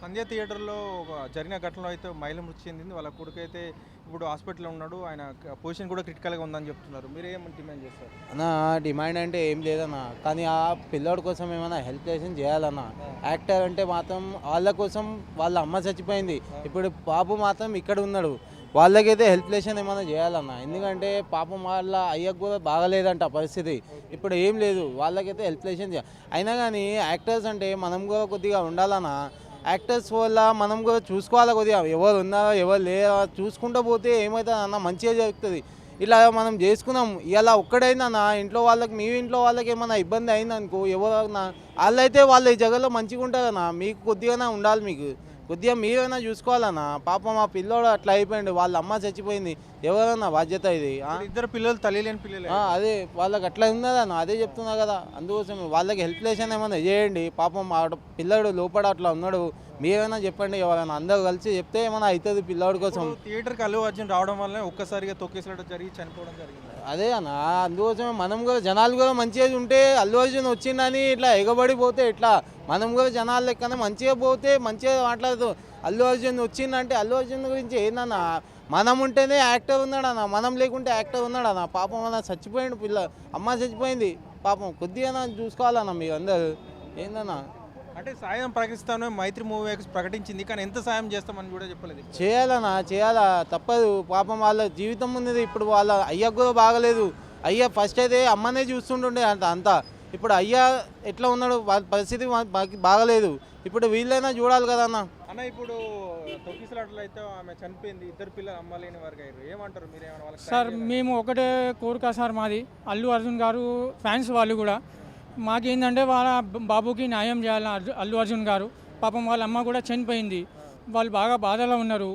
సంధ్య థియేటర్‌లో జరిగిన ఘటనలో అయితే మహిళ మృతి చెందింది. వాళ్ళ కొడుకైతే ఇప్పుడు హాస్పిటల్‌లో ఉన్నాడు. ఆయన పొజిషన్ కూడా క్రిటికల్‌గా ఉందని చెప్తున్నారు. మీరేం డిమాండ్ చేస్తారు? అన్న డిమాండ్ అంటే ఏం లేదన్న, కానీ ఆ పిల్లోడి కోసం ఏమైనా హెల్ప్ చేయాలన్న. యాక్టర్ అంటే మాత్రం వాళ్ళ కోసం వాళ్ళ అమ్మ చచ్చిపోయింది, ఇప్పుడు బాబు మాత్రం ఇక్కడ ఉన్నాడు, వాళ్ళకైతే హెల్ప్లేషన్ ఏమైనా చేయాలన్న. ఎందుకంటే పాపం వాళ్ళ అయ్యకు కూడా బాగలేదంట పరిస్థితి, ఇప్పుడు ఏం లేదు, వాళ్ళకైతే హెల్ప్లేషన్ చేయాలి. అయినా కానీ యాక్టర్స్ అంటే మనం కూడా కొద్దిగా ఉండాలన్న. యాక్టర్స్ వల్ల మనం కూడా చూసుకోవాలి కొద్దిగా, ఎవరు ఉన్నారో ఎవరు లేరో చూసుకుంటూ పోతే ఏమవుతుంది అన్న, మంచిగా జరుగుతుంది. ఇలా మనం చేసుకున్నాం, ఇలా ఒక్కడైందన్న ఇంట్లో వాళ్ళకి, మీ ఇంట్లో వాళ్ళకి ఏమైనా ఇబ్బంది అయిందనుకో, ఎవరన్నా వాళ్ళైతే వాళ్ళ ఈ జగల్లో మంచిగా ఉంటారన్న, మీకు కొద్దిగానే ఉండాలి, మీకు కొద్దిగా మీరైనా చూసుకోవాలన్న. పాపం మా పిల్లోడు అట్లా అయిపోయింది, వాళ్ళ అమ్మ చచ్చిపోయింది, ఎవరన్నా బాధ్యత ఇది? ఇద్దరు పిల్లలు తల్లి లేని పిల్లలే. అదే వాళ్ళకి అట్లా ఉన్నదన్న, అదే చెప్తున్నా కదా. అందుకోసం వాళ్ళకి హెల్ప్లేషన్ ఏమైనా చేయండి. పాపం ఆ పిల్లడు లోపల అట్లా ఉన్నాడు, మీరైనా చెప్పండి, ఎవరైనా అందరూ కలిసి చెప్తే ఏమైనా అవుతుంది పిల్లోడి కోసం. థియేటర్కి అల్లు అర్జున్ రావడం వల్ల ఒక్కసారిగా తొక్కేసినట్టు జరిగి చనిపోవడం జరిగింది. అదే అన్న, అందుకోసమే మనం కూడా జనాలు కూడా మంచిగా ఉంటే, అల్లు అర్జున్ వచ్చిందని ఇట్లా ఎగబడిపోతే ఎట్లా, మనం కూడా జనాల లెక్కన మంచిగా పోతే మంచిగా మాట్లాడుతూ, అల్లు అర్జున్ వచ్చిందంటే అల్లు అర్జున్ గురించి ఏందన్న, మనం ఉంటేనే యాక్టర్ ఉన్నాడన్న, మనం లేకుంటే యాక్టర్ ఉన్నాడన్న. పాపం అన్న చచ్చిపోయిండు, అమ్మ చచ్చిపోయింది, పాపం కొద్దిగా చూసుకోవాలన్న మీరు అందరు. ఏందన్నా అంటే సాయం ప్రకటిస్తాను మైత్రి మూవీ ప్రకటించింది, కానీ ఎంత సాయం చేస్తామని కూడా చెప్పలేదు. చేయాలన్నా, చేయాలా, తప్పదు. పాపం వాళ్ళ జీవితం ఉన్నది, ఇప్పుడు వాళ్ళ అయ్యకు కూడా బాగలేదు. అయ్య ఫస్ట్ అయితే అమ్మనే చూస్తుంటుండే అంతా, ఇప్పుడు అయ్య ఎట్లా ఉన్నాడు, వాళ్ళ పరిస్థితి బాగలేదు, ఇప్పుడు వీళ్ళైనా చూడాలి కదా అన్న. అన్న ఇప్పుడు తొక్కిసలాటలో అయితే ఆమె చనిపోయింది, ఇద్దరు పిల్లలు అమ్మ లేని వారికి అయ్యారు, ఏమంటారు మీరు? ఏమన్నా వాళ్ళకి సార్ మేము ఒకటే కోరిక సార్, మాది అల్లు అర్జున్ గారు ఫ్యాన్స్ వాళ్ళు కూడా మాకేంటంటే వాళ్ళ బాబుకి న్యాయం చేయాలి అల్లు అర్జున్ గారు. పాపం వాళ్ళ అమ్మ కూడా చనిపోయింది, వాళ్ళు బాగా బాధలో ఉన్నారు.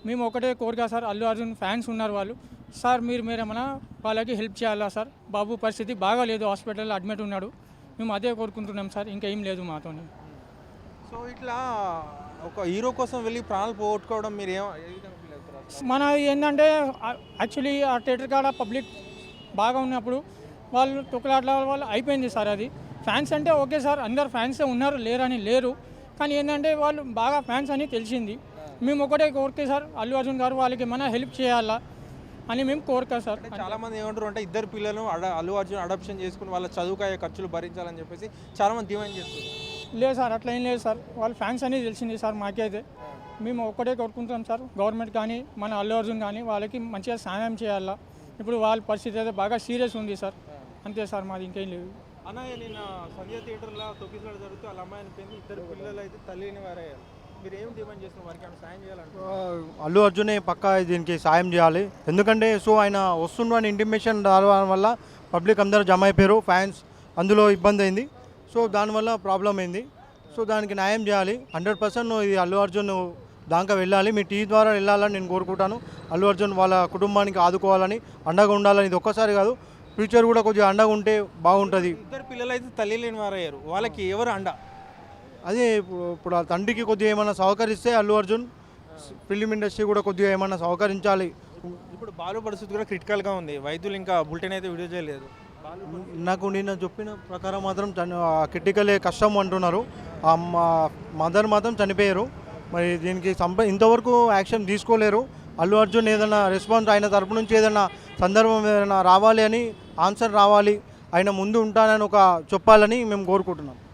మేము ఒకటే కోరిక సార్, అల్లు అర్జున్ ఫ్యాన్స్ ఉన్నారు వాళ్ళు, సార్ మీరేమన్నా వాళ్ళకి హెల్ప్ చేయాలా సార్, బాబు పరిస్థితి బాగాలేదు, హాస్పిటల్లో అడ్మిట్ ఉన్నాడు, మేము అదే కోరుకుంటున్నాం సార్, ఇంకా ఏం లేదు మాతో. సో ఇట్లా ఒక హీరో కోసం వెళ్ళి ప్రాణాలు పోగొట్టుకోవడం మీరు ఏ విధంగా ఫీల్ అవుతారు? మన ఏంటంటే యాక్చువల్లీ ఆ థియేటర్ కాడ పబ్లిక్ బాగా ఉన్నప్పుడు వాళ్ళు తొక్కులాట్ల వాళ్ళు అయిపోయింది సార్. అది ఫ్యాన్స్ అంటే ఓకే సార్, అందరు ఫ్యాన్సే ఉన్నారు, లేరని లేరు, కానీ ఏంటంటే వాళ్ళు బాగా ఫ్యాన్స్ అని తెలిసింది. మేము ఒకటే కోరిక సార్, అల్లు అర్జున్ గారు వాళ్ళకి ఏమైనా హెల్ప్ చేయాలా అని మేము కోరిక సార్. చాలా మంది ఏమంటారు అంటే ఇద్దరు పిల్లలను అల్లు అర్జున్ అడాప్షన్ చేసుకుని వాళ్ళ చదువుకాయ ఖర్చులు భరించాలని చెప్పేసి చాలా మంది డిమాండ్ చేస్తారు. లేదు సార్, అట్లా ఏం లేదు సార్, వాళ్ళ ఫ్యాన్స్ అని తెలిసింది సార్ మాకైతే. మేము ఒక్కటే కోరుకుంటాం సార్, గవర్నమెంట్ కానీ మన అల్లు అర్జున్ కానీ వాళ్ళకి మంచిగా సహాయం చేయాలా. ఇప్పుడు వాళ్ళ పరిస్థితి అయితే బాగా సీరియస్ ఉంది సార్, అంతే సార్, మాది ఇంకేం లేదు. అన్న నిన్న సంధ్య థియేటర్లో తొక్కిసలాట జరిగితే వాళ్ళ అమ్మాయిని పోయింది, ఇద్దరు పిల్లలు అయితే తల్లి లేని వారయ్యారు. మీరు ఏం డిమాండ్ చేస్తున్నారు? వారికి ఏమైనా సాయం చేయాలంటే అల్లు అర్జునే పక్కా దీనికి సాయం చేయాలి. ఎందుకంటే ఆయన వస్తుండు అని ఇంటిమేషన్ రావడం వల్ల పబ్లిక్ అందరూ జమ అయిపోయారు, ఫ్యాన్స్ అందులో ఇబ్బంది అయింది, దానివల్ల ప్రాబ్లం అయింది. దానికి న్యాయం చేయాలి. 100% ఇది అల్లు అర్జున్ దాకా వెళ్ళాలి. మీ టీవీ ద్వారా వెళ్ళాలని నేను కోరుకుంటాను. అల్లు అర్జున్ వాళ్ళ కుటుంబానికి ఆదుకోవాలని, అండగా ఉండాలని. ఇది ఒక్కసారి కాదు, ఫ్యూచర్ కూడా కొద్దిగా అండగా ఉంటే బాగుంటుంది. ఇద్దరు పిల్లలు అయితే తల్లి లేని వారయ్యారు, వాళ్ళకి ఎవరు అండ? అదే ఇప్పుడు ఆ తండ్రికి కొద్దిగా ఏమైనా సహకరిస్తే అల్లు అర్జున్ ఫిలిం ఇండస్ట్రీ కూడా కొద్దిగా ఏమైనా సహకరించాలి. ఇప్పుడు బాలు పరిస్థితి కూడా క్రిటికల్గా ఉంది, వైద్యులు ఇంకా బులెటిన్ అయితే విడుదల చేయలేదు. నాకు నిన్న చెప్పిన ప్రకారం మాత్రం క్రిటికలే కష్టం అంటున్నారు. ఆ మదర్ మాత్రం చనిపోయారు. మరి దీనికి ఇంతవరకు యాక్షన్ తీసుకోలేరు. అల్లు అర్జున్ ఏదైనా రెస్పాన్స్ ఆయన తరపు నుంచి ఏదైనా సందర్భం ఏదైనా రావాలి అని, ఆన్సర్ రావాలి, ఆయన ముందు ఉంటానని చెప్పాలని మేము కోరుకుంటున్నాం.